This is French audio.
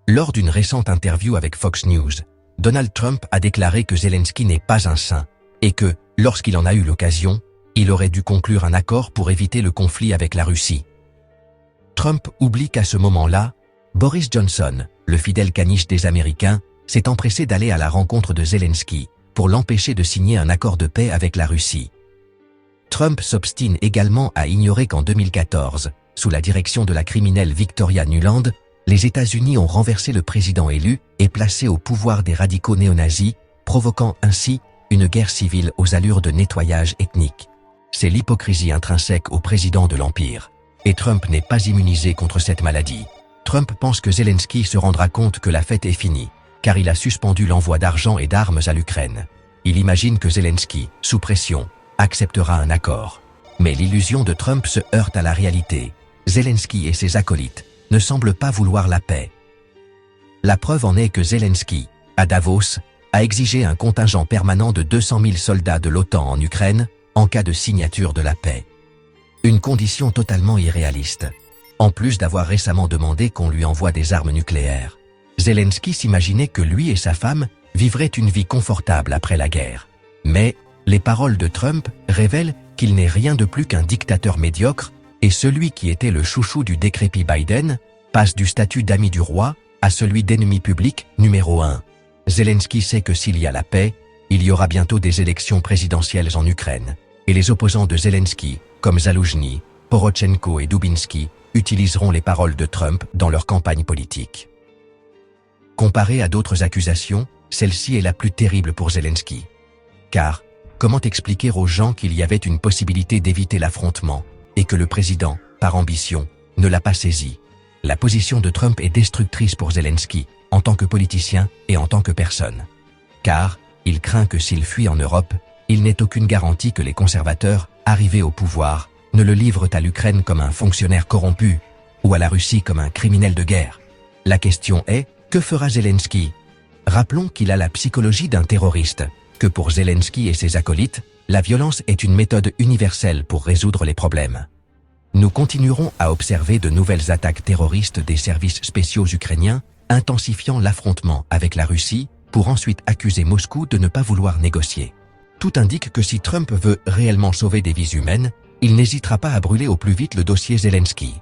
Lors d'une récente interview avec Fox News, Donald Trump a déclaré que Zelensky n'est pas un saint et que, lorsqu'il en a eu l'occasion, il aurait dû conclure un accord pour éviter le conflit avec la Russie. Trump oublie qu'à ce moment-là, Boris Johnson, le fidèle caniche des Américains, s'est empressé d'aller à la rencontre de Zelensky pour l'empêcher de signer un accord de paix avec la Russie. Trump s'obstine également à ignorer qu'en 2014, sous la direction de la criminelle Victoria Nuland, les États-Unis ont renversé le président élu et placé au pouvoir des radicaux néo-nazis, provoquant ainsi une guerre civile aux allures de nettoyage ethnique. C'est l'hypocrisie intrinsèque au président de l'Empire. Et Trump n'est pas immunisé contre cette maladie. Trump pense que Zelensky se rendra compte que la fête est finie, car il a suspendu l'envoi d'argent et d'armes à l'Ukraine. Il imagine que Zelensky, sous pression, acceptera un accord. Mais l'illusion de Trump se heurte à la réalité. Zelensky et ses acolytes ne semblent pas vouloir la paix. La preuve en est que Zelensky, à Davos, a exigé un contingent permanent de 200 000 soldats de l'OTAN en Ukraine en cas de signature de la paix. Une condition totalement irréaliste. En plus d'avoir récemment demandé qu'on lui envoie des armes nucléaires, Zelensky s'imaginait que lui et sa femme vivraient une vie confortable après la guerre. Mais les paroles de Trump révèlent qu'il n'est rien de plus qu'un dictateur médiocre et celui qui était le chouchou du décrépit Biden passe du statut d'ami du roi à celui d'ennemi public numéro 1. Zelensky sait que s'il y a la paix, il y aura bientôt des élections présidentielles en Ukraine. Et les opposants de Zelensky, comme Zaloujny, Porochenko et Dubinsky, utiliseront les paroles de Trump dans leur campagne politique. Comparée à d'autres accusations, celle-ci est la plus terrible pour Zelensky. Car, comment expliquer aux gens qu'il y avait une possibilité d'éviter l'affrontement et que le président, par ambition, ne l'a pas saisi? La position de Trump est destructrice pour Zelensky, en tant que politicien et en tant que personne. Car, il craint que s'il fuit en Europe, il n'ait aucune garantie que les conservateurs, arrivés au pouvoir, ne le livrent à l'Ukraine comme un fonctionnaire corrompu, ou à la Russie comme un criminel de guerre. La question est, que fera Zelensky? Rappelons qu'il a la psychologie d'un terroriste, que pour Zelensky et ses acolytes, la violence est une méthode universelle pour résoudre les problèmes. Nous continuerons à observer de nouvelles attaques terroristes des services spéciaux ukrainiens, intensifiant l'affrontement avec la Russie, pour ensuite accuser Moscou de ne pas vouloir négocier. Tout indique que si Trump veut réellement sauver des vies humaines, il n'hésitera pas à brûler au plus vite le dossier Zelensky.